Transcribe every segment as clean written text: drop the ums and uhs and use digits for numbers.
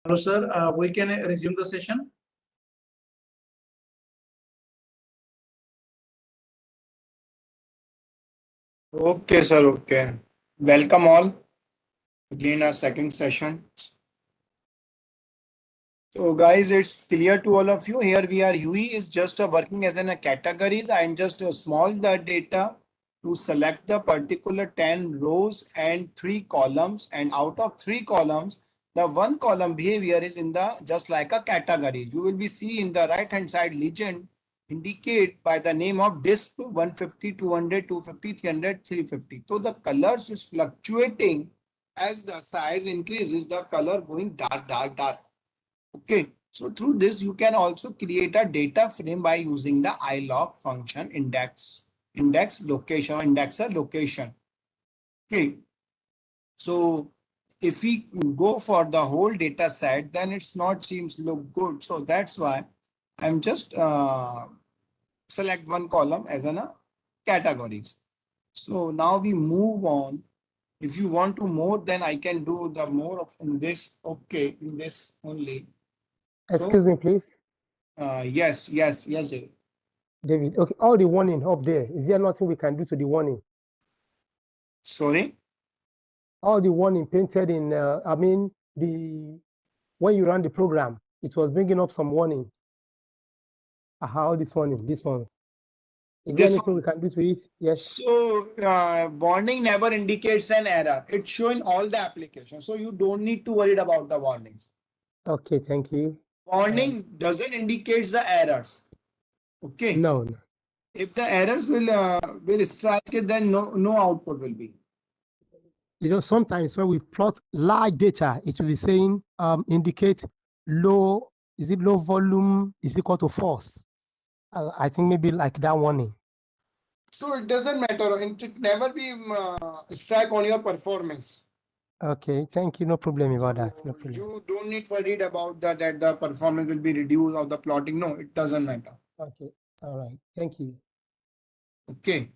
Hello, sir. We can resume the session. Okay, sir. Okay. Welcome all. Again, our second session. So, guys, it's clear to all of you. Here we are. UE is just working as in a categories and just small the data to select the particular 10 rows and 3 columns. And out of 3 columns, the one column behavior is in the just like a category. You will be see in the right hand side legend indicate by the name of disk 150, 200, 250, 300, 350. So the colors is fluctuating as the size increases, the color going dark, dark, dark. Okay, so through this, you can also create a data frame by using the ilog function index location, indexer location. Okay, so if we go for the whole data set, then it's not seems look good. So that's why I'm just select one column as an categories. So now we move on. If you want to more, then I can do the more of in this. Okay, in this only. Excuse So me, please. yes, yes, yes. David. Okay, all the warning up there. Is there nothing we can do to the warning? Sorry. All the warning painted in, I mean, when you run the program, it was bringing up some warnings. All this warning, these ones. Is there This anything we one. can do to it? Yes. So warning never indicates an error. It's showing all the applications. So you don't need to worry about the warnings. Okay, thank you. Warning doesn't indicate the errors. Okay. No, no. If the errors will strike it, then no output will be. You know, sometimes when we plot large data, it will be saying indicate low, is it low volume is equal to false? I think maybe like that warning. So it doesn't matter. It never be strike on your performance. Okay, thank you. No problem about that. No So problem. you don't need worried about that the performance will be reduced of the plotting. No, it doesn't matter. Okay, all right. Thank you. Okay.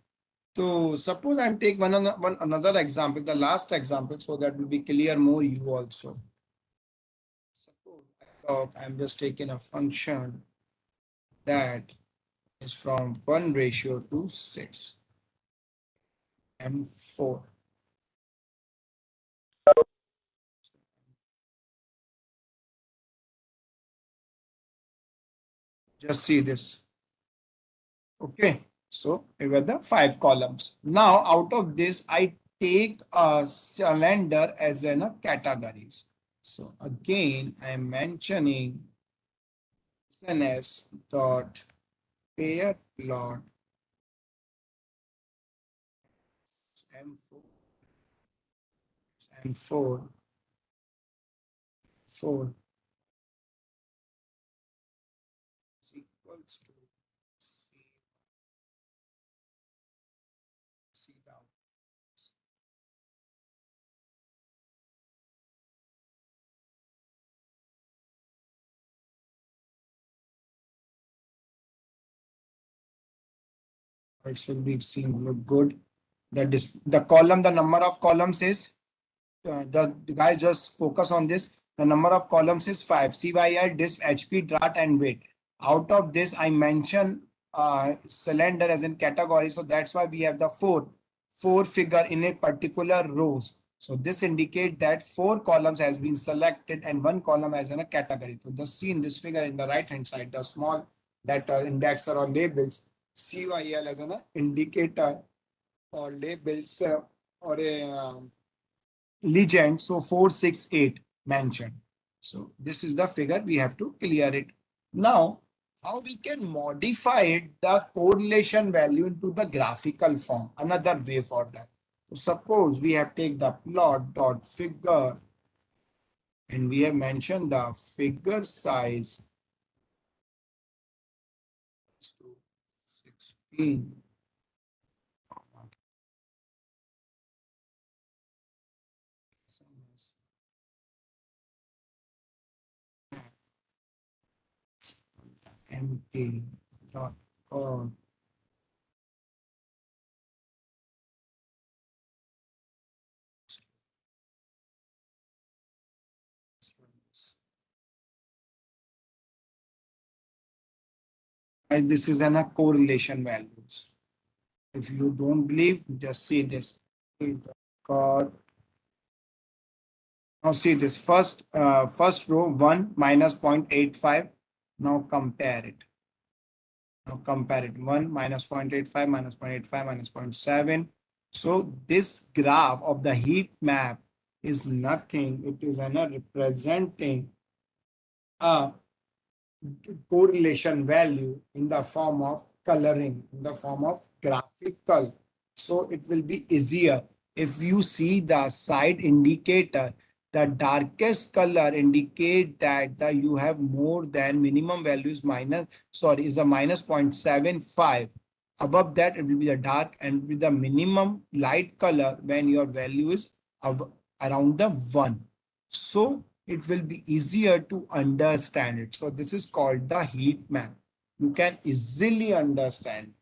So suppose I'm take one another example, the last example, so that will be clear more you also. Suppose I'm just taking a function that is from 1 ratio to 6 and 4. Just see this. Okay. So we were the 5 columns. Now out of this, I take a cylinder as in a categories. So again, I'm mentioning SNS dot pair plot M4 M4 4 is equals to C down. It should be seen look good. The column, the number of columns is the guys just focus on this. The number of columns is 5. CYL, disk, HP, drat, and weight. Out of this, I mention cylinder as in category. So that's why we have the four figure in a particular rows. So this indicates that 4 columns has been selected and 1 column as in a category. So just see in this figure in the right hand side, the small that indexer or labels CYL as an indicator or labels or a legend. So 468 mentioned. So this is the figure we have to clear it. Now, how we can modify the correlation value into the graphical form? Another way for that. So suppose we have take the plot dot figure and we have mentioned the figure size to 16. MT.org. And this is a correlation values. If you don't believe, just see this. Now see this first row 1 minus 0.85. Now compare it. Now compare it 1 minus 0.85 minus 0.85 minus 0.7. So this graph of the heat map is nothing. It is representing a correlation value in the form of coloring, in the form of graphical. So it will be easier. If you see the side indicator, the darkest color indicate that you have more than minimum values is a minus 0.75. Above that, it will be the dark, and with the minimum light color when your value is around the 1. So it will be easier to understand it. So this is called the heat map. You can easily understand.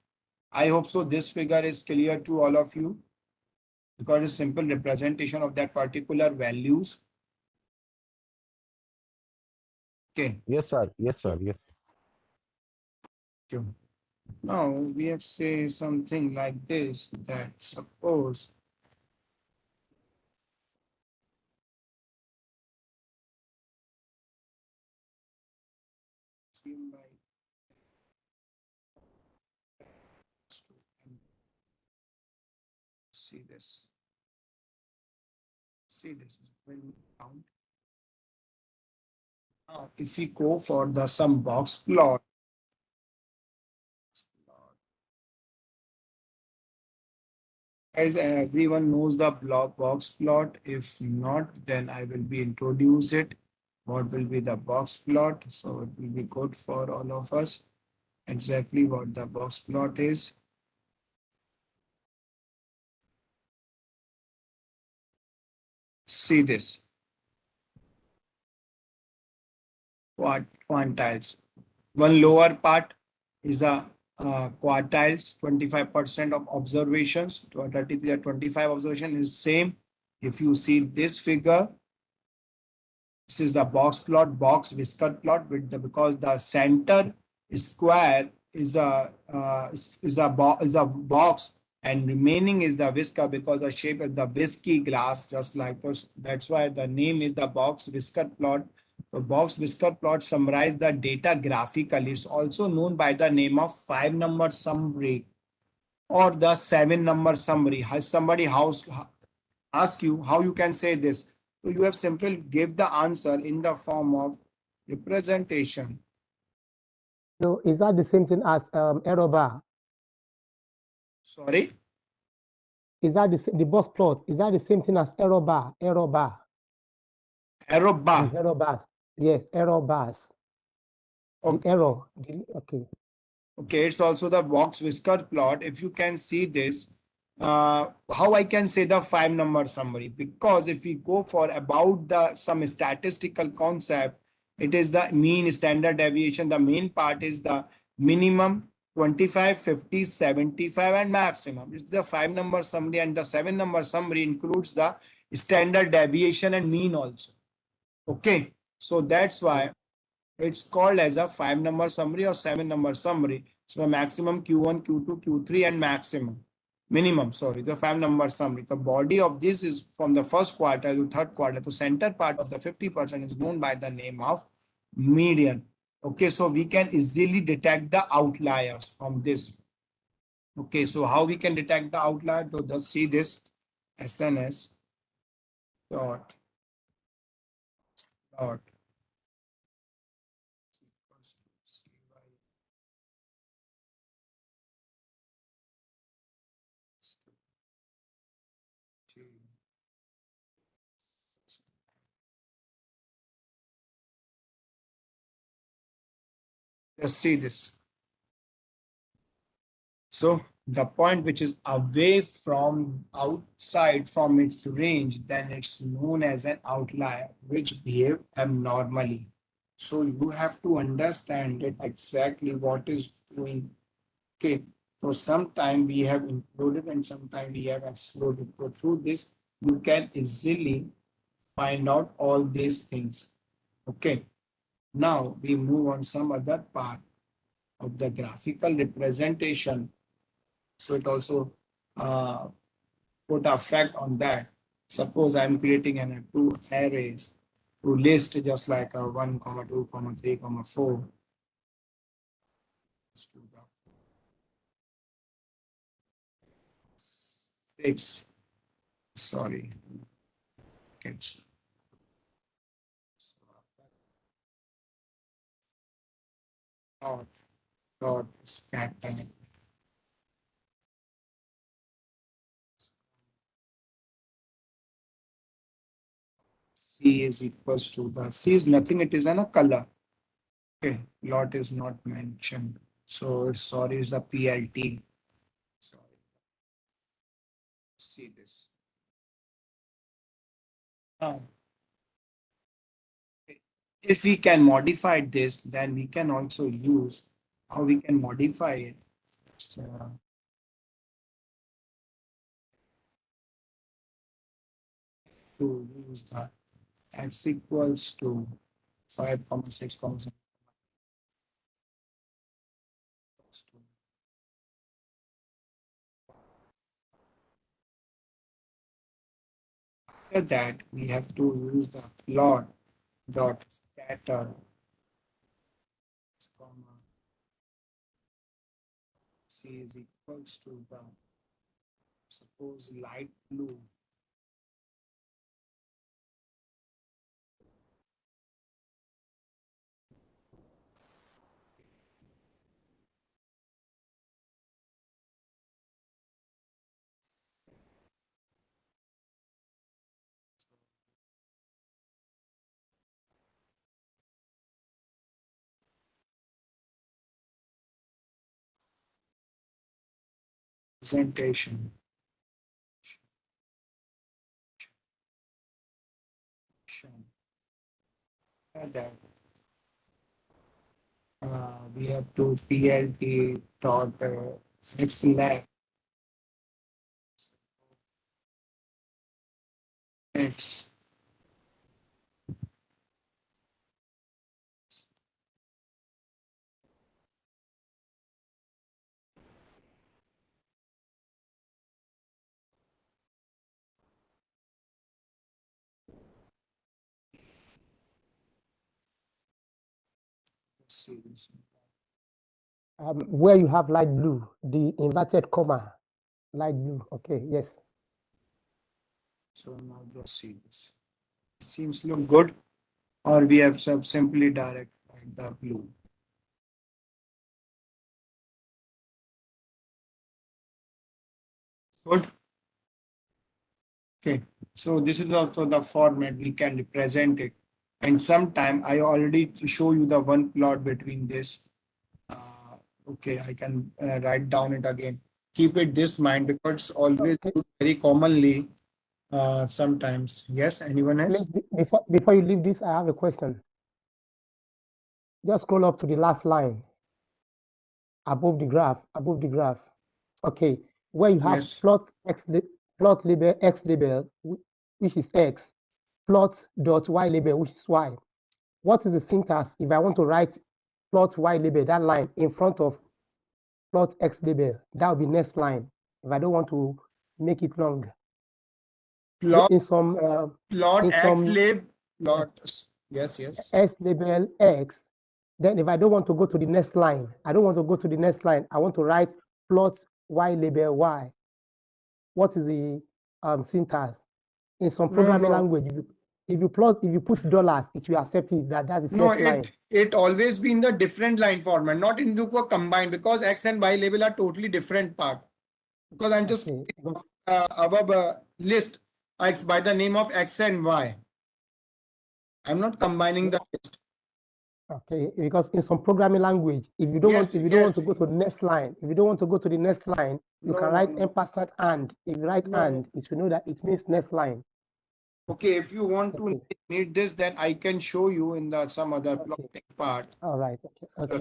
I hope so this figure is clear to all of you, because it's simple representation of that particular values. Okay. Yes, sir. Yes, sir. Yes. Now we have say something like this, that suppose see this. See this is very count. Now if we go for the some box plot, as everyone knows the box plot. If not, then I will be introduce it. What will be the box plot? So it will be good for all of us. Exactly what the box plot is. See this. Quantiles. One lower part is a quartiles, 25% of observations, 33 or 25 observation is same. If you see this figure, this is the box plot, box whisker plot, with because the center square is a box, and remaining is the whisker, because the shape is the whiskey glass, just like this. That's why the name is the box whisker plot. The box whisker plot summarize the data graphically. It's also known by the name of 5-number summary or the 7-number summary. Has somebody ask you how you can say this? So you have simply give the answer in the form of representation. So is that the same thing as error bar? Sorry, Is that the box plot? Is that the same thing as error bar? Error bar. arrow bar. The error bars. Yes, error bars. Okay. The error. Okay. Okay, it's also the box whisker plot. If you can see this, how I can say the 5-number summary? Because if we go for about the some statistical concept, it is the mean, standard deviation. The main part is the minimum, 25, 50, 75, and maximum. It's the 5-number summary, and the 7-number summary includes the standard deviation and mean also. Okay, so that's why it's called as a 5-number summary or 7-number summary. So the maximum Q1, Q2, Q3, and minimum, sorry, the 5-number summary. The body of this is from the first quarter to third quarter. The center part of the 50% is known by the name of median. Okay, so we can easily detect the outliers from this. Okay, so how we can detect the outlier? So just see this SNS dot just see this. So the point which is away from outside from its range, then it's known as an outlier, which behave abnormally. So you have to understand it exactly what is doing. Okay. So sometime we have included and sometime we have excluded. So through this, you can easily find out all these things. Okay. Now we move on some other part of the graphical representation. So it also put effect on that. Suppose I'm creating two arrays to list just like a 1, 2, 3, 4. Let's do that. 6. Sorry. Kids. Dot scatter. C is equals to the C is nothing, it is a color. Okay, lot is not mentioned. So sorry, is the PLT. Sorry. See this. If we can modify this, then we can also use how we can modify it. To use the x equals to 5, 6, 7. After that, we have to use the plot dot scatter C is equals to the suppose light blue. Presentation. That we have to PLT dot xlab x see this. Where you have light blue, the inverted comma, light blue. Okay, yes. So now just see this. Seems look good, or we have simply direct like the blue. Good. Okay, so this is also the format we can represent it. And sometime I already show you the one plot between this. Okay, I can write down it again. Keep it this mind because always very commonly sometimes. Yes, anyone else? Please, before you leave this, I have a question. Just scroll up to the last line above the graph. Okay, where you have Yes. plot label x label, which is x, plot dot y label, which is y. What is the syntax if I want to write plot y label, that line in front of plot x label? That will be next line if I don't want to make it long. Plot In some plot in x some lib plot. Yes. x label x. Then if I don't want to go to the next line, I want to write plot y label y. What is the syntax? In some programming language, if you put dollars, it will accept it that is next line. It always been the different line format, not in the combined, because x and y label are totally different part. Because I'm just above list x by the name of x and y. I'm not combining the list. Okay, because in some programming language, if you don't want to go to the next line, you can write ampersand and. If you write and, it will know that it means next line. Okay, if you want to need this, then I can show you in the some other plotting part. All right. Okay.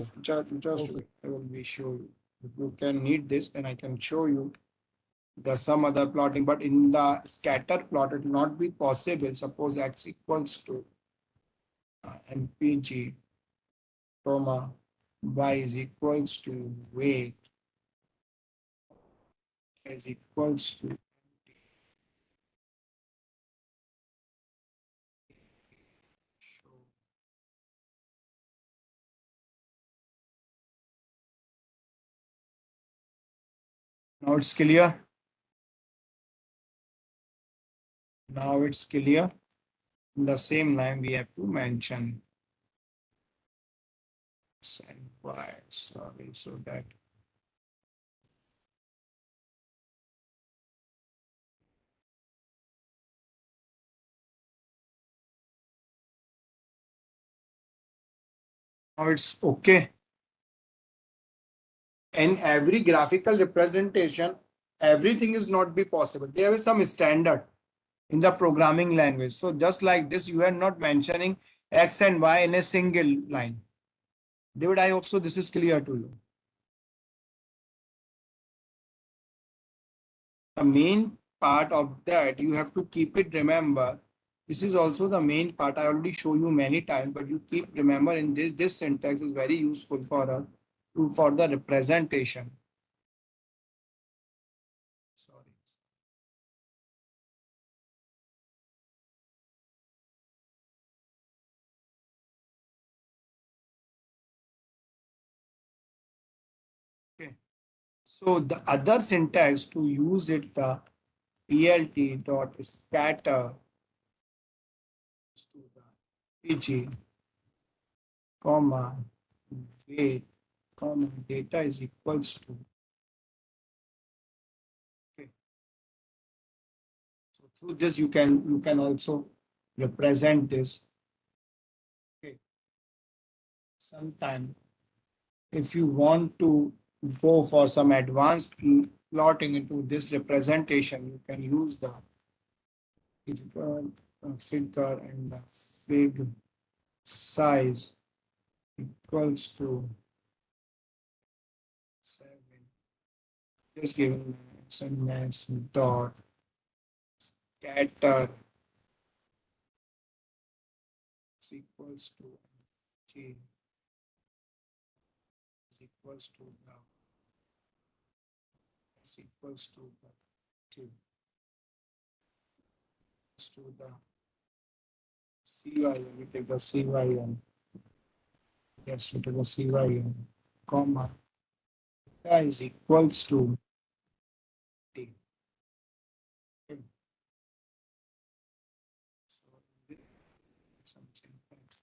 Just I will be show you. If you can need this, then I can show you the some other plotting. But in the scatter plot, it will not be possible. Suppose x equals to mpg comma y is equals to weight is equals to now it's clear. Now it's clear. In the same line, we have to mention x and y. Sorry, so that now it's okay. In every graphical representation, everything is not be possible. There is some standard in the programming language. So just like this, you are not mentioning x and y in a single line. David, I hope so this is clear to you. The main part of that, you have to keep it remember. This is also the main part. I already show you many times, but you keep remembering this syntax is very useful for us for the representation. Sorry. Okay. So the other syntax to use it, the plt dot scatter to the pg comma weight comma data is equals to. Okay. So through this you can also represent this. Okay. Sometime if you want to go for some advanced plotting into this representation, you can use the figure and the fig size equals to 7. Just giving SNS dot scatter is equals to G is equals to the is equals to the T is to the CY. We take the CYN. Yes, we take the CYN, comma is equals to T. Okay. So some syntax.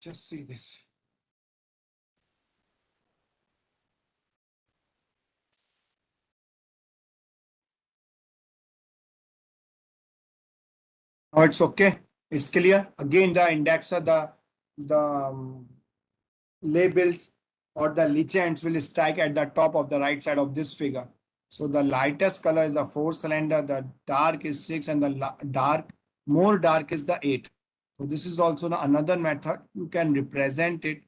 Just see this. Now it's okay. It's clear. Again, the indexer, the labels or the legends will strike at the top of the right side of this figure. So the lightest color is the 4 cylinder, the dark is 6, and the more dark is the 8. So this is also another method. You can represent it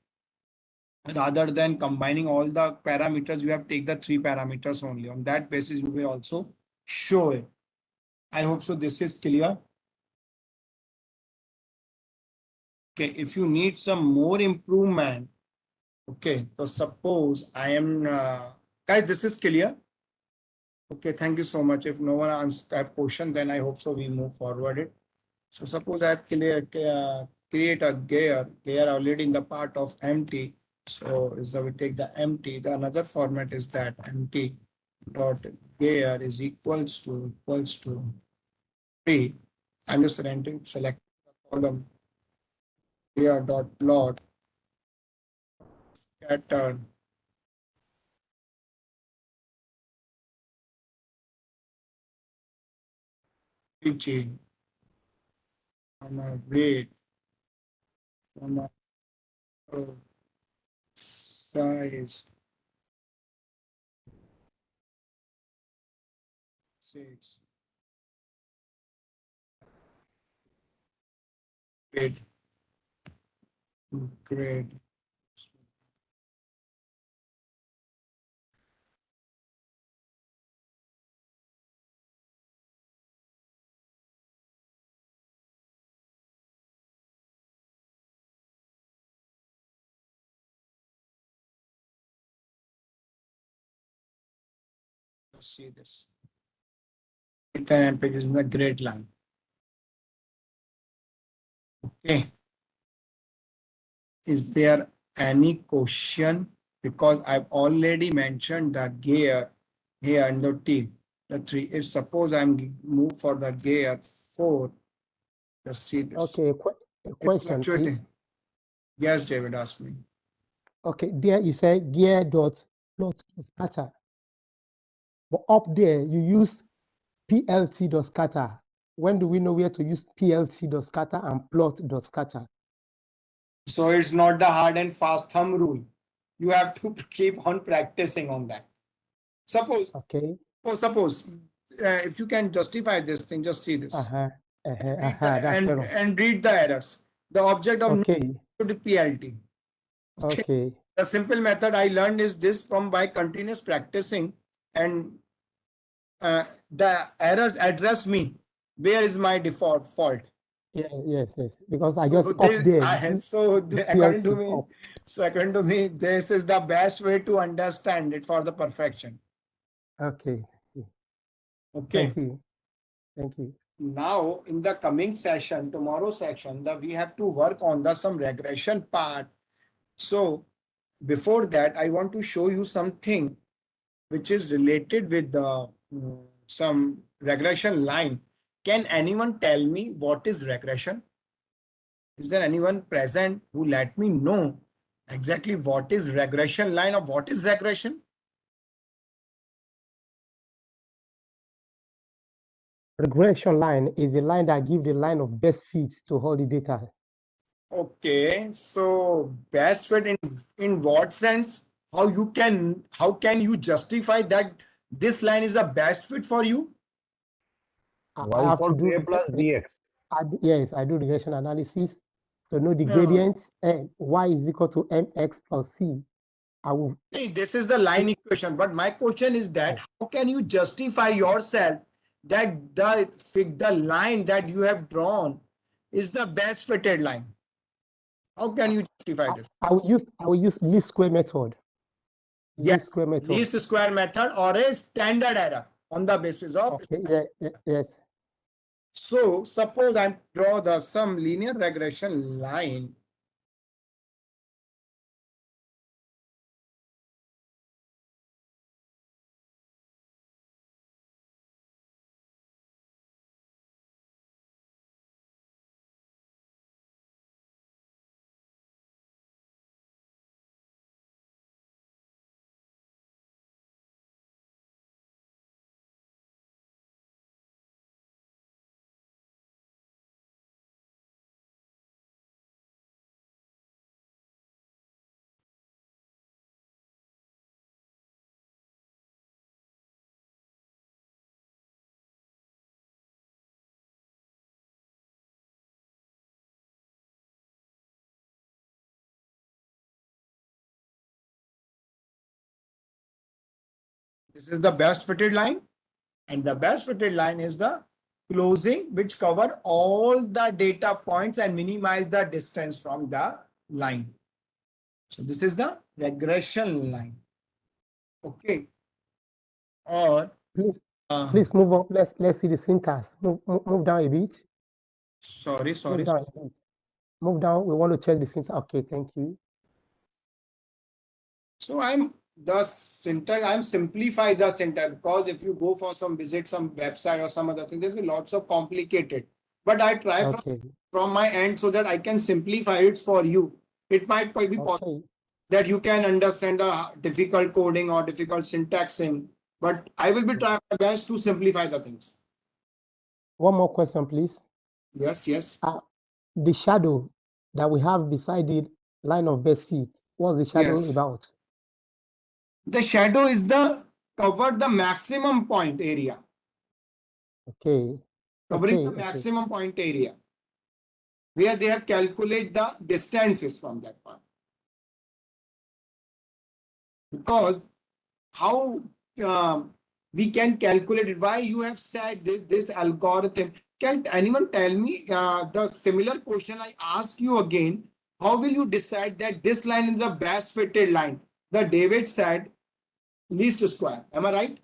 rather than combining all the parameters. You have to take the 3 parameters only. On that basis, you will also show it. I hope so this is clear. Okay, if you need some more improvement, okay, so suppose I am, guys, this is clear. Okay, thank you so much. If no one have question, then I hope so we move forward it. So suppose I have create a gear already in the part of empty. So is that we take the empty. The another format is that empty dot gear is equals to 3. I'm just select the column gear dot plot scatter pg weight size 6 weight. Great. See this. 10 pages in the great line. Okay. Is there any question? Because I've already mentioned the gear here in the T, the 3. If suppose I'm move for the gear 4, let's see this. Okay, a It's question, please. fluctuating. Yes, David, ask me. Okay, there you say gear dot plot scatter. But up there you use PLT dot scatter. When do we know where to use PLT dot scatter and plot dot scatter? So it's not the hard and fast thumb rule. You have to keep on practicing on that. Suppose, Okay. suppose if you can justify this thing, just see this. And read the errors. The object of okay. the PLT. Okay. The simple method I learned is this from by continuous practicing, and the errors address me. Where is my default fault? Yeah, yes. Because So I just up there. according to me, this is the best way to understand it for the perfection. Okay. Okay. Thank you. Now in the coming session, tomorrow's section, we have to work on some regression part. So before that, I want to show you something which is related with the some regression line. Can anyone tell me what is regression? Is there anyone present who let me know exactly what is regression line or what is regression? Regression line is a line that gives the line of best fit to all the data. Okay, so best fit in what sense? How can you justify that this line is the best fit for you? I have to do A plus dx. Yes, I do regression analysis to know the gradient, and y is equal to mx plus c. This is the line equation, but my question is that how can you justify yourself that the line that you have drawn is the best fitted line? How can you justify this? I will use least square method. Least square method or a standard error on the basis of. Okay, yes. So suppose I draw some linear regression line. This is the best fitted line, and the best fitted line is the closing which cover all the data points and minimize the distance from the line. So this is the regression line. Okay. Or please move up. Let's see the syntax. Move down a bit. Sorry. Move down. We want to check the syntax. Okay, thank you. So I'm simplify the syntax, because if you go for some website or some other thing, there's lots of complicated. But I try from my end so that I can simplify it for you. It might be possible that you can understand the difficult coding or difficult syntaxing, but I will be trying my best to simplify the things. One more question, please. Yes. The shadow that we have beside the line of best fit, what's the shadow about? The shadow is cover the maximum point area. Okay. Covering the maximum point area. where they have calculated the distances from that point. Because how we can calculate it? Why you have said this algorithm? Can anyone tell me the similar question I ask you again? How will you decide that this line is the best fitted line? The David said least square. Am I right?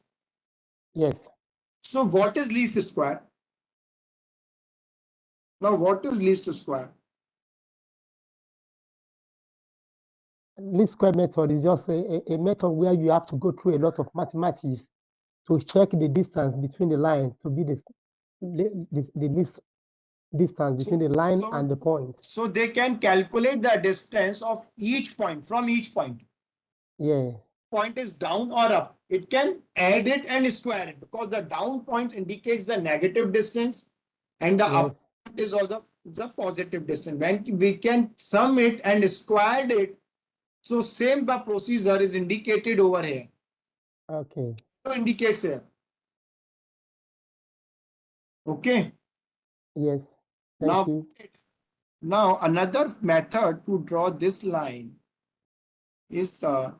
Yes. So what is least square? Now what is least square? Least square method is just a method where you have to go through a lot of mathematics to check the distance between the line to be the least distance between the line and the point. So they can calculate the distance of each point from each point. Yes. Point is down or up. It can add it and square it because the down point indicates the negative distance and the up Yes. is also the positive distance. When we can sum it and square it, so same the procedure is indicated over here. Okay. So indicates here. Okay. Yes. Thank you. Now another method to draw this line is the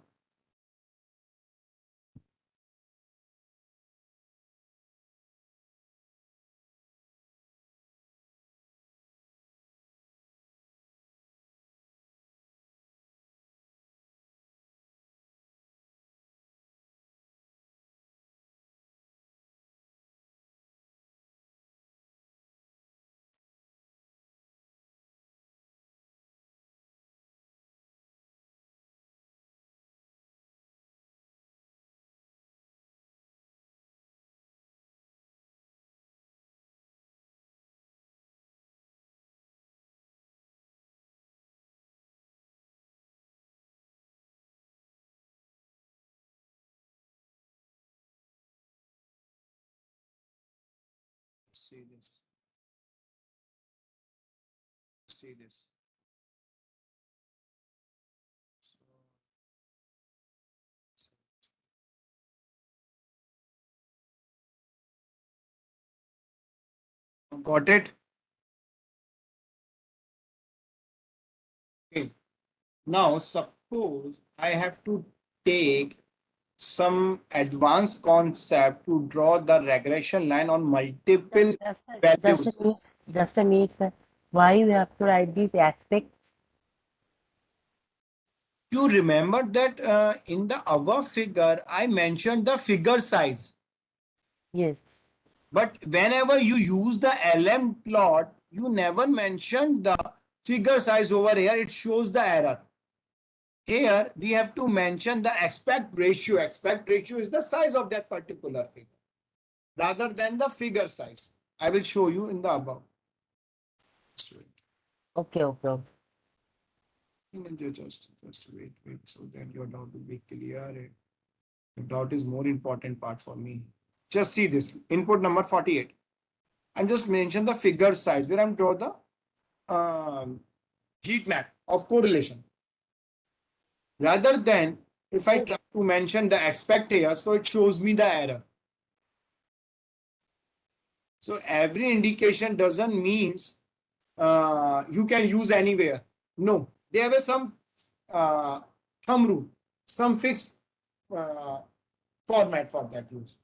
see this. See this. Got it? Okay. Now suppose I have to take some advanced concept to draw the regression line on multiple values. Just a minute, sir. Why you have to write these aspects? You remember that in the above figure, I mentioned the figure size. Yes. But whenever you use the LM plot, you never mention the figure size over here. It shows the error. Here, we have to mention the aspect ratio. Aspect ratio is the size of that particular figure rather than the figure size. I will show you in the above. Okay, okay, okay. Just wait, so that your doubt will be clear. The doubt is more important part for me. Just see this input number 48. I'm just mention the figure size where I'm draw the heat map of correlation. Rather than if I try to mention the aspect here, so it shows me the error. So every indication doesn't means you can use anywhere. No, there were some thumb rule, some fixed format for that use.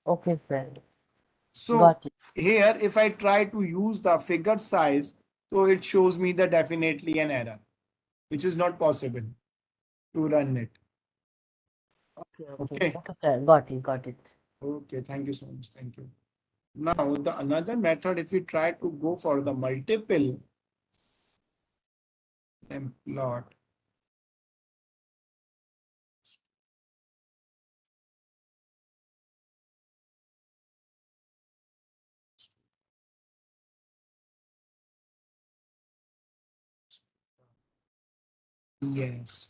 Okay, sir. So Got it. here, if I try to use the figure size, so it shows me the definitely an error, which is not possible to run it. Okay. Okay, sir. Got it, got it. Okay, thank you so much. Thank you. Now, the another method, if we try to go for the multiple plot, yes.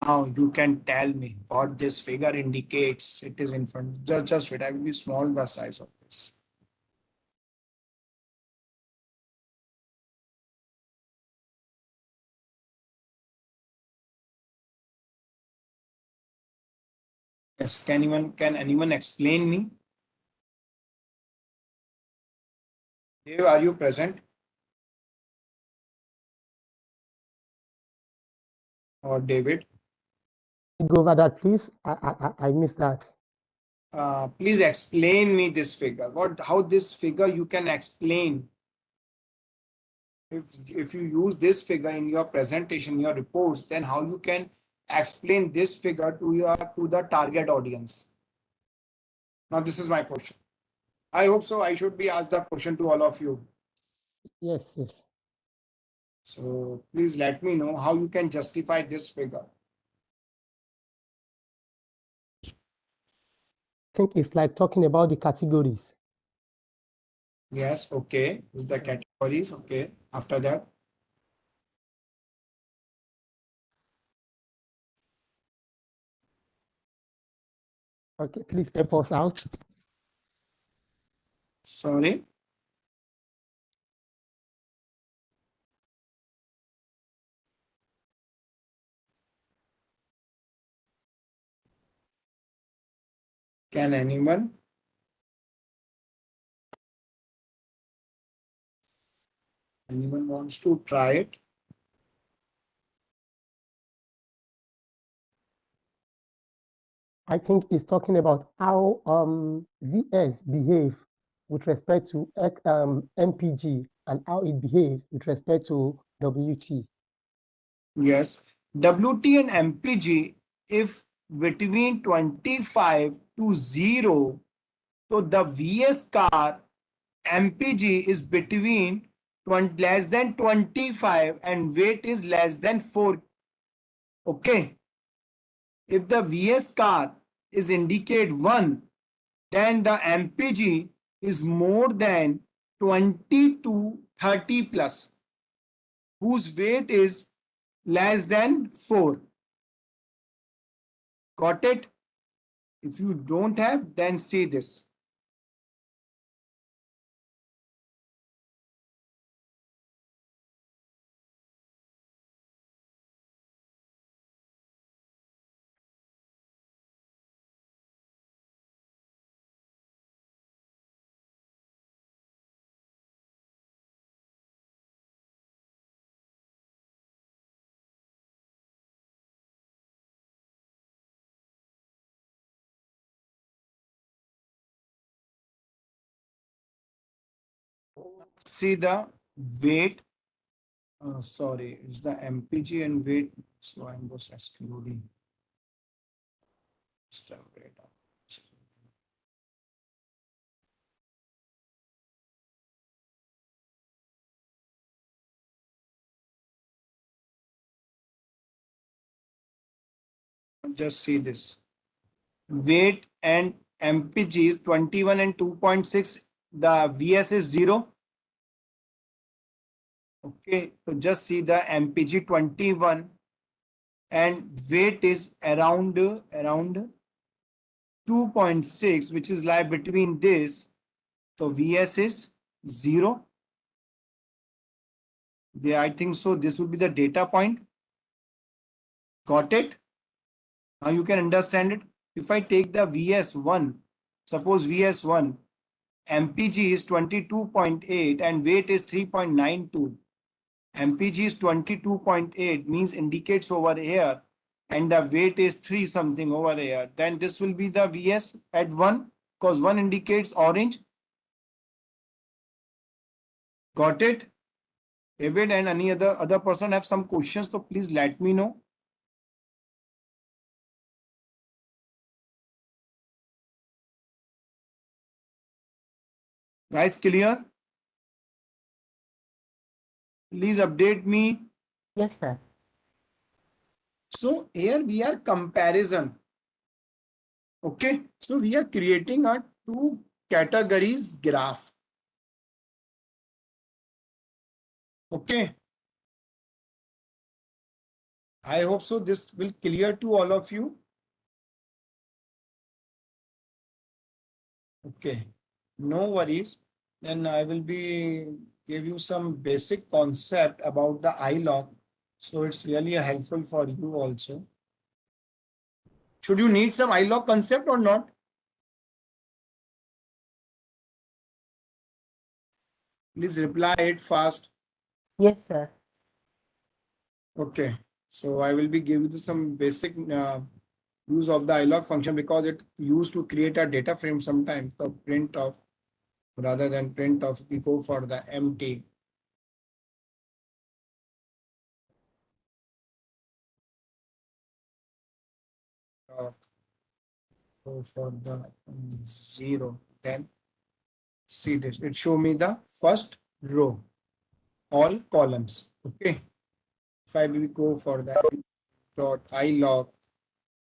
Now you can tell me what this figure indicates. It is in front. Just wait. I will be small the size of this. Yes. Can anyone explain me? Dave, are you present? Or David? Go over that, please. I missed that. Please explain me this figure. How this figure you can explain? If you use this figure in your presentation, your reports, then how you can explain this figure to the target audience? Now this is my question. I hope so. I should be asked the question to all of you. Yes, yes. So please let me know how you can justify this figure. I think it's like talking about the categories. Yes, okay. With the categories, okay. After that, Okay, please help us out. sorry. Can anyone? Anyone wants to try it? I think it's talking about how VS behave with respect to MPG and how it behaves with respect to WT. Yes. WT and MPG, if between 25 to 0, so the VS car MPG is between 20, less than 25 and weight is less than 4. Okay. If the VS car is indicate 1, then the MPG is more than 20 to 30 plus, whose weight is less than 4. Got it? If you don't have, then say this. See the weight. Sorry, it's the MPG and weight. So I'm just excluding. Just see this. Weight and MPG is 21 and 2.6. The VS is 0. Okay, so just see the MPG 21 and weight is around 2.6, which is lie between this. So VS is 0. Yeah, I think so. This would be the data point. Got it? Now you can understand it. If I take the VS1, suppose VS1, MPG is 22.8 and weight is 3.92. MPG is 22.8 means indicates over here and the weight is 3 something over here. Then this will be the VS at 1 because 1 indicates orange. Got it? David and any other person have some questions, so please let me know. Guys, clear? Please update me. Yes, sir. So here we are comparison. Okay, so we are creating a 2 categories graph. Okay. I hope so. This will clear to all of you. Okay, no worries. Then I will be give you some basic concept about the iLog. So it's really helpful for you also. Should you need some iLog concept or not? Please reply it fast. Yes, sir. Okay, so I will be giving you some basic use of the iLog function because it used to create a data frame sometimes. So print of rather than print of, we go for the empty. Go for the 0. Then see this. It show me the first row, all columns. Okay. If I will go for the dot ilog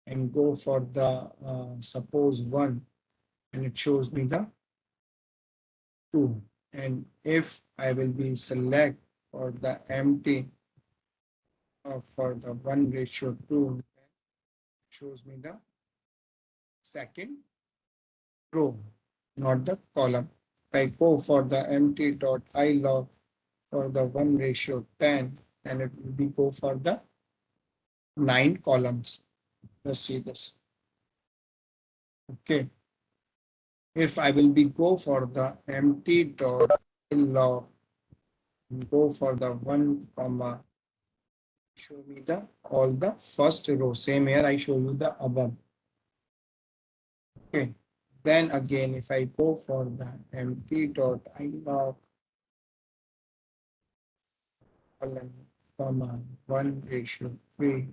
and go for the suppose 1, and it shows me the 2. And if I will be select for the empty for the 1:2, it shows me the second row, not the column. If I go for the empty dot ilog for the 1:10, and it will be go for the 9 columns. Let's see this. Okay. If I will be go for the empty dot log, go for the 1 comma, show me the all the first row. Same here, I show you the above. Okay. Then again, if I go for the empty dot ilog comma 1:3,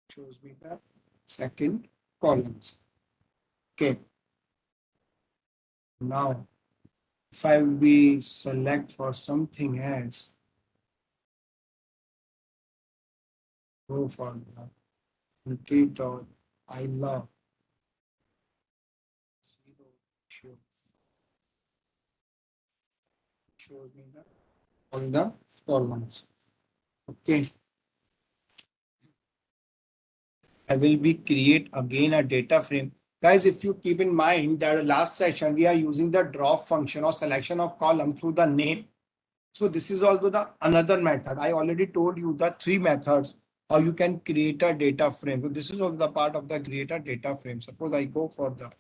shows me the second columns. Okay. Now, if I will be select for something else, go for the empty dot ilog 0 shows me the all the columns. Okay. I will be create again a data frame. Guys, if you keep in mind that last session we are using the drop function or selection of column through the name. So this is also the another method. I already told you the 3 methods how you can create a data frame. So this is also the part of the create a data frame. Suppose I go for the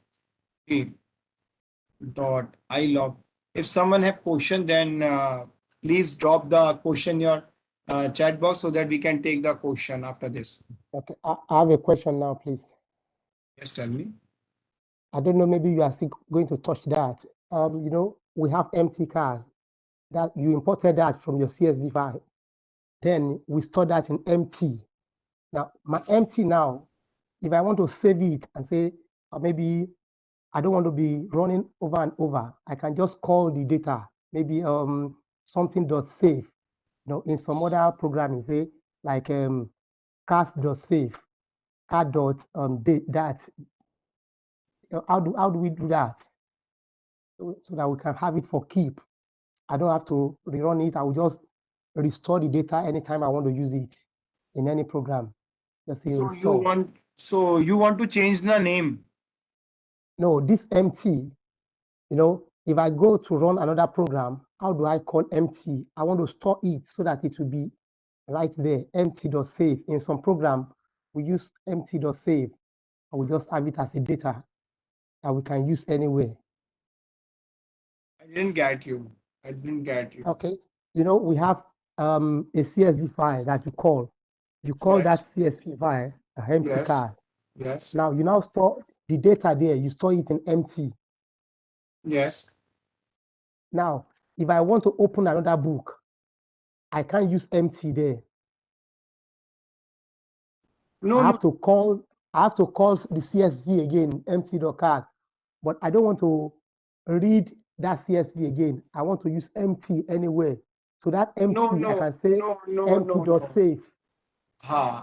dot ilog. If someone have question, then please drop the question in your chat box so that we can take the question after this. Okay, I have a question now, please. Yes, tell me. I don't know, maybe you are still going to touch that. We have empty cars that you imported that from your CSV file. Then we store that in empty. Now, my empty now, if I want to save it and say, or maybe I don't want to be running over and over, I can just call the data, maybe something.save. In some other programming, say like cast.save, that. How do we do that? So that we can have it for keep. I don't have to rerun it. I will just restore the data anytime I want to use it in any program. Just say restore. So you want to change the name? No, this empty, if I go to run another program, how do I call empty? I want to store it so that it will be right there, empty.save. In some program, we use empty.save, and we just have it as a data that we can use anywhere. I didn't get you. Okay. We have a CSV file that you call. You call Yes. that CSV file a empty Yes. card. Yes. Now you now store the data there. You store it in empty. Yes. Now, if I want to open another book, I can't use empty there. I have to call the CSV again, empty.card. But I don't want to read that CSV again. I want to use empty anywhere. So that empty, I can say empty.save.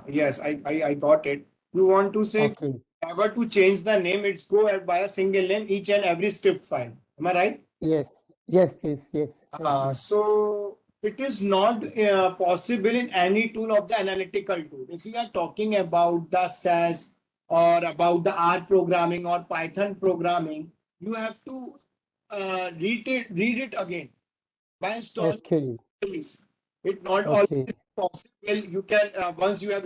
Yes, I got it. You want to say Okay. never to change the name, it's go by a single name each and every script file. Am I right? Yes, please. Yes. So it is not possible in any tool of the analytical tool. If you are talking about the SAS or about the R programming or Python programming, you have to read it again by installing Okay. things. It not Okay. always possible. You can once you have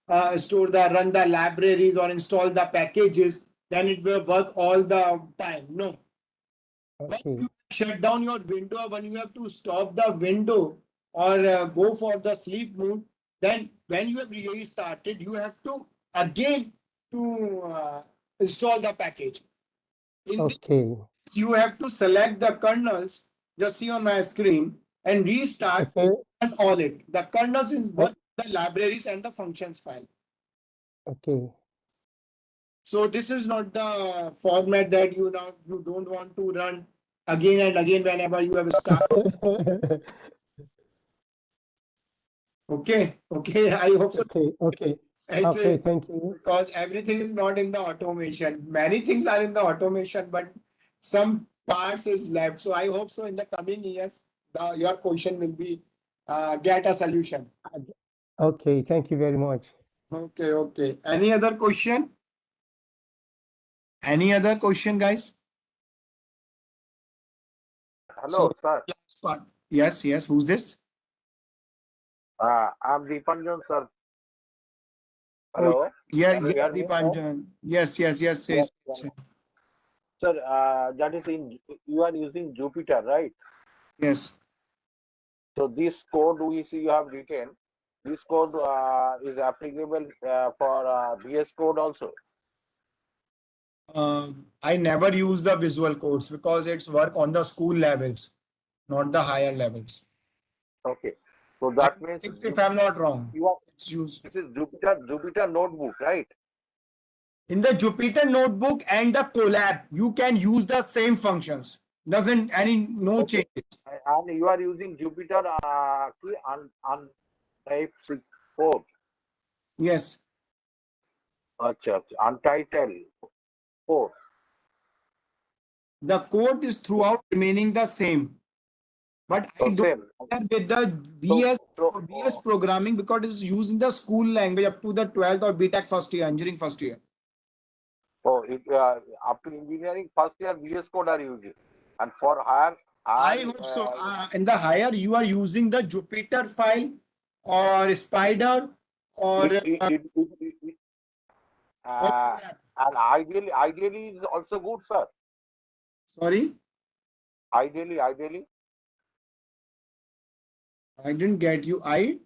run the libraries or install the packages, then it will work all the time. No. When Okay. you shut down your window, or when you have to stop the window or go for the sleep mode, then when you have really started, you have to again to install the package. In this, Okay. you have to select the kernels, just see on my screen, and restart Okay. and all it. The kernels is Oh, what the libraries and the functions file. okay. So this is not the format that you don't want to run again and again whenever you have started. Okay, I hope so. Okay. Okay. It's Okay. Thank you. because everything is not in the automation. Many things are in the automation, but some parts is left. So I hope so in the coming years, your question will be get a solution. Okay. Thank you very much. Okay. Any other question? Any other question, guys? Hello, sir. Last part. Yes. Who's this? I'm Deepanjan, sir. Oh, Hello. yeah, Can you hear me, sir? Deepanjan. Yes. Yes, Sir, that is you are using Jupyter, right? Yes. So this code we see you have written, this code is applicable for VS Code also. I never use the visual codes because it's work on the school levels, not the higher levels. Okay. So that means If I'm not wrong, you are, it's used this is Jupyter notebook, right? in the Jupyter notebook and the collab. You can use the same functions. No Okay. changes. And you are using Jupyter key on type 4. Yes. Untitled 4. The code is throughout remaining the same. But I So don't same. have with the VS programming because it's used in the school language up to the 12th or BTech first year, engineering first year. Oh, up to engineering first year VS Code are using, and for higher, I hope so. In the higher, you are using the Jupyter file or Spider or, or and ideally is also good, sir. sorry, Ideally, I didn't get you. ideally.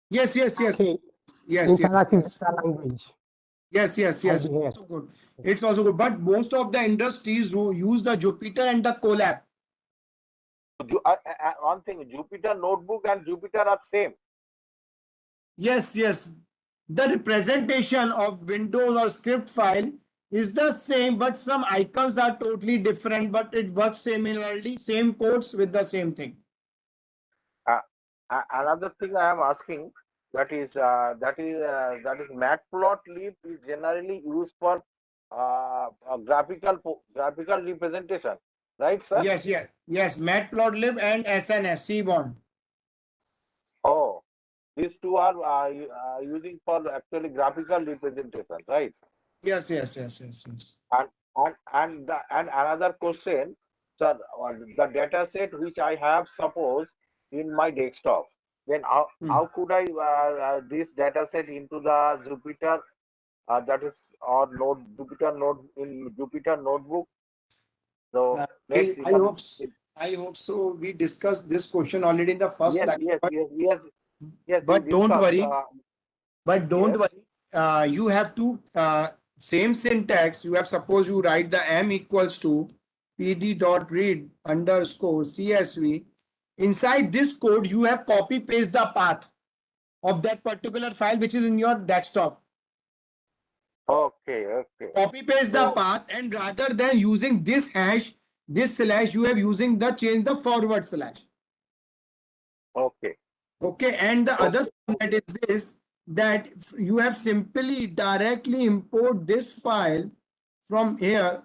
Yes. Okay. Yes. Interactive data language. Yes. IDF. Also good. It's also good. But most of the industries who use the Jupyter and the Colab. One thing, Jupyter notebook and Jupyter are same. Yes. The representation of Windows or script file is the same, but some icons are totally different, but it works similarly, same codes with the same thing. Another thing I am asking, that is matplotlib is generally used for graphical representation, right, sir? Yes. Matplotlib and SNS, Seaborn. Oh, these two are using for actually graphical representation, right? Yes. And another question, sir, the data set which I have, suppose, in my desktop, then how could I this data set into the Jupyter, that is, or Jupyter notebook? So next, I hope so. We discussed this question already in the first lecture. Yes. But don't worry. Yes. You have to same syntax. You have, suppose you write the m equals to pd.read underscore csv. Inside this code, you have copy paste the path of that particular file which is in your desktop. Okay. Copy paste the path, and rather than using this hash, this slash, you have using the change the forward slash. Okay. And the other format is this, that you have simply directly import this file from here.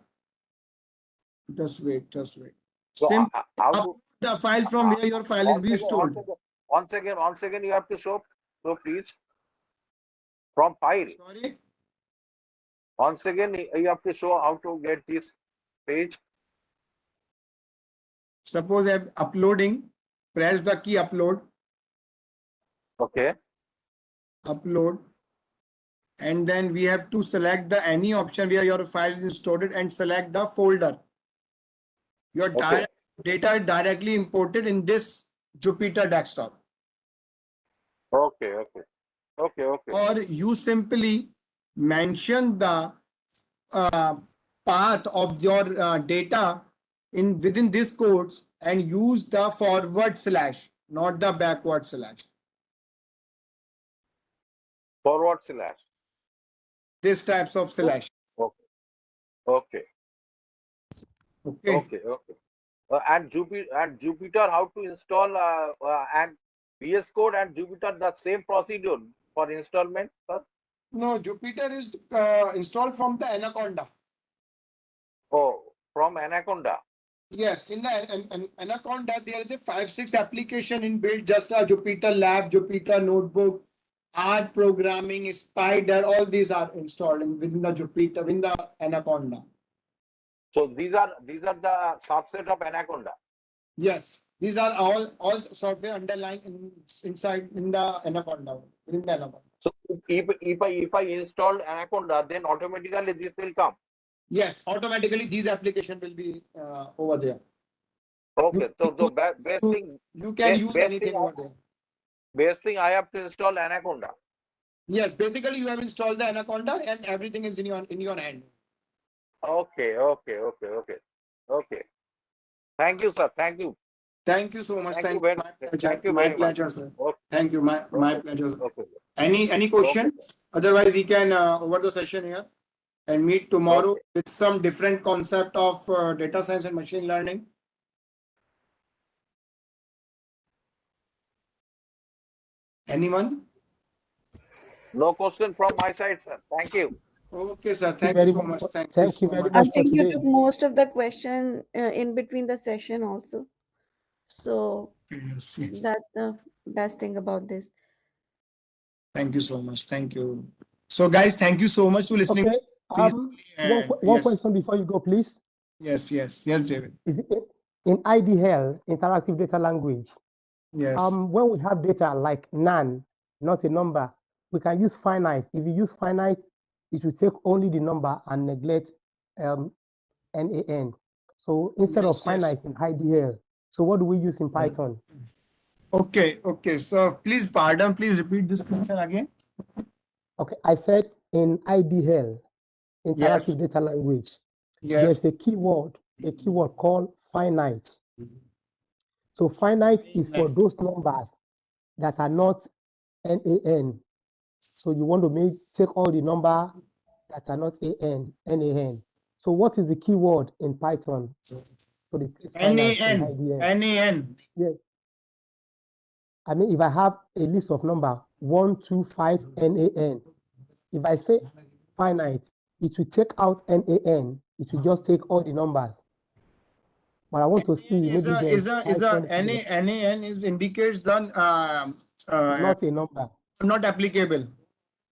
Just wait. So how to Upload the file from where your file is being stored. One second, you have to show. So please, from file. Sorry. Once again, you have to show how to get this page. Suppose I'm uploading, press the key upload, Okay. upload, and then we have to select the any option where your file is stored and select the folder. Your Okay. data is directly imported in this Jupyter Desktop. Okay. Or you simply mention the path of your data within this codes and use the forward slash, not the backward slash. Forward slash. This types of slash. Okay. Okay. And Jupyter, how to install and VS Code and Jupyter, the same procedure for installment, sir? No, Jupyter is installed from the Anaconda. Oh, from Anaconda. Yes, in the Anaconda, there is a 5-6 application inbuilt, just a Jupyter Lab, Jupyter Notebook, art programming, Spider, all these are installed within the Jupyter, within the Anaconda. So these are the subset of Anaconda. Yes, these are all software underlying inside in the Anaconda, within the Anaconda. So if I install Anaconda, then automatically this will come. Yes, automatically these application will be over there. Okay, so the best thing you can use anything over there. Best thing I have to install Anaconda. Yes, basically you have installed the Anaconda and everything is in your hand. Okay. Thank you, sir. Thank you. Thank you so much. Thank you very much. My pleasure, sir. Okay. Thank you. My pleasure. Sir. Okay. Any question? Okay. Otherwise, we can over the session here and meet tomorrow Okay. with some different concept of data science and machine learning. Anyone? No question from my side, sir. Thank you. Okay, sir. Thank you so much. Thank you so much. I think you took most of the question in between the session also. So Yes. that's the best thing about this. Thank you so much. Thank you. So, guys, thank you so much for listening. Okay. One question before you go, please. Yes, David. Is it in IDL, interactive data language? Yes. When we have data like NaN, not a number, we can use finite. If you use finite, it will take only the number and neglect NaN. So instead of finite in IDL, so what do we use in Python? Okay. So please repeat this question again. Okay, I said in IDL, interactive data language, there's a keyword called finite. So finite is for those numbers that are not NaN. So you want to take all the number that are not NaN. So what is the keyword in Python? So the NaN. Yes. I mean, if I have a list of number 1, 2, 5 NaN, if I say finite, it will take out NaN. It will just take all the numbers. But I want to see maybe NaN indicates the not a number. Not applicable.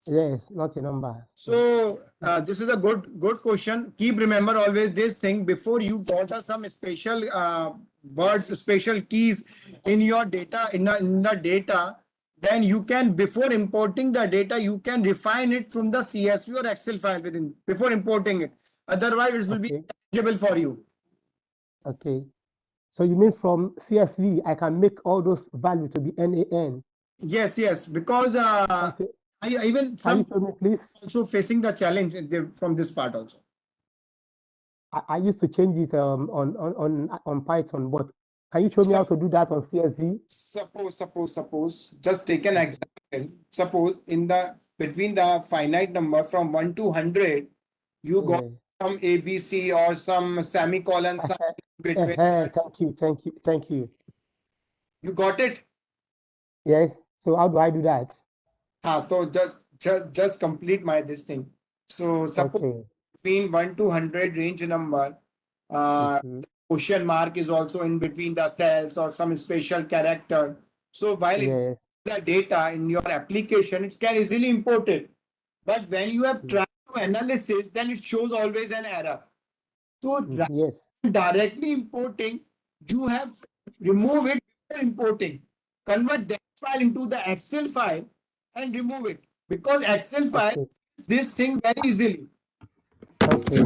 Yes, not a number. So this is a good question. Keep remember always this thing before you got some special words, special keys in your data in the data. Then you can, before importing the data, you can refine it from the CSV or Excel file before importing it. Otherwise, it will be eligible for you. Okay. So you mean from CSV, I can make all those values to be NaN? Yes, because okay. Even some please? Also facing the challenge from this part also. I used to change it on Python, but can you show me how to do that on CSV? Suppose, just take an example. Suppose between the finite number from 1 to 100, you got some ABC or some semicolon between. Thank you. You got it? Yes. So how do I do that? So just complete this thing. So suppose between 1 to 100 range number, question mark is also in between the cells or some special character. So while Yes. the data in your application, it can easily import it. But when you have tried to analysis, then it shows always an error. So Yes. directly importing, you have remove it before importing. Convert that file into the Excel file and remove it, because Excel file Okay. this thing very easily. Okay.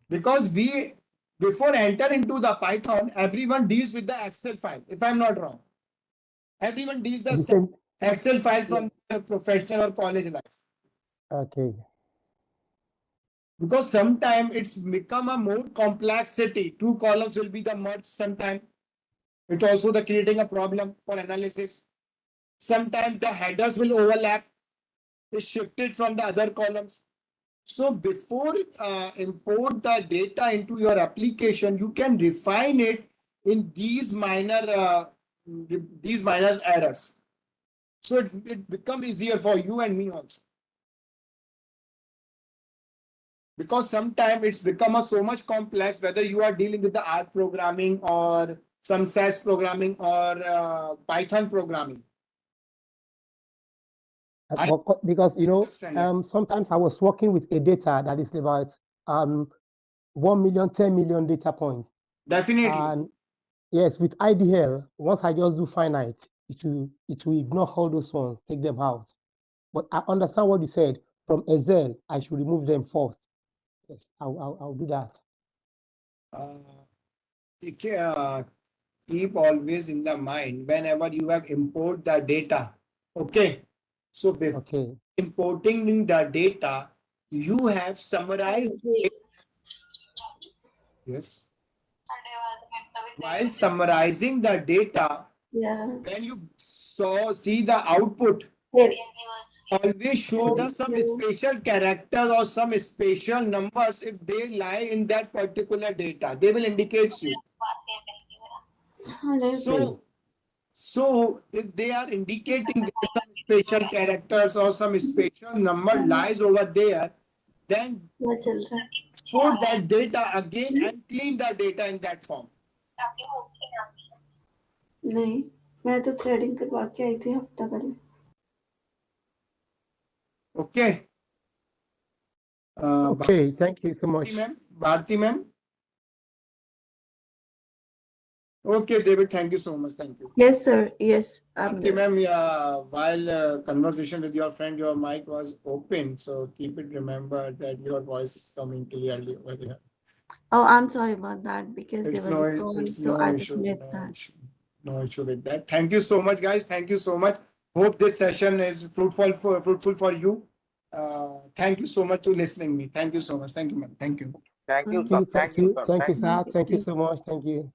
Because we before enter into the Python, everyone deals with the Excel file. If I'm not wrong, everyone deals the Listen. Excel file from the professional or college life. Okay. Because sometimes it's become a more complexity. Two columns will be the merge sometime. It also the creating a problem for analysis. Sometimes the headers will overlap. It's shifted from the other columns. So before import the data into your application, you can refine it in these minor errors. So it becomes easier for you and me also. Because sometimes it's become so much complex, whether you are dealing with the R programming or some SAS programming or Python programming. Because Understand it. sometimes I was working with a data that is about 1 million, 10 million data points. Definitely. And yes, with IDL, once I just do finite, it will ignore all those ones, take them out. But I understand what you said. From Excel, I should remove them first. Yes, I'll do that. Keep always in the mind whenever you have import the data. Okay. So before Okay. importing the data, you have summarized. Yes. While summarizing the data, Yeah. when you see the output, always show the some special character or some special numbers if they lie in that particular data. They will indicate you. So if they are indicating there some special characters or some special number lies over there, then export that data again and clean the data in that form. नहीं, मैं तो threading करवा के आई थी हफ्ता पहले. Okay. Okay, thank you so much. Bharti ma'am. Okay, David, thank you so much. Thank you. Yes, sir. Yes. Bharti ma'am, while conversation with your friend, your mic was open. So keep it remembered that your voice is coming clearly over there. Oh, I'm sorry about that because It's there was a call, so I just missed that. No issue with that. Thank you so much, guys. Thank you so much. Hope this session is fruitful for you. Thank you so much to listening me. Thank you so much. Thank you, ma'am. Thank you. Thank you, sir. Thank you, sir. thank you, sir. Thank you so much. Thank you.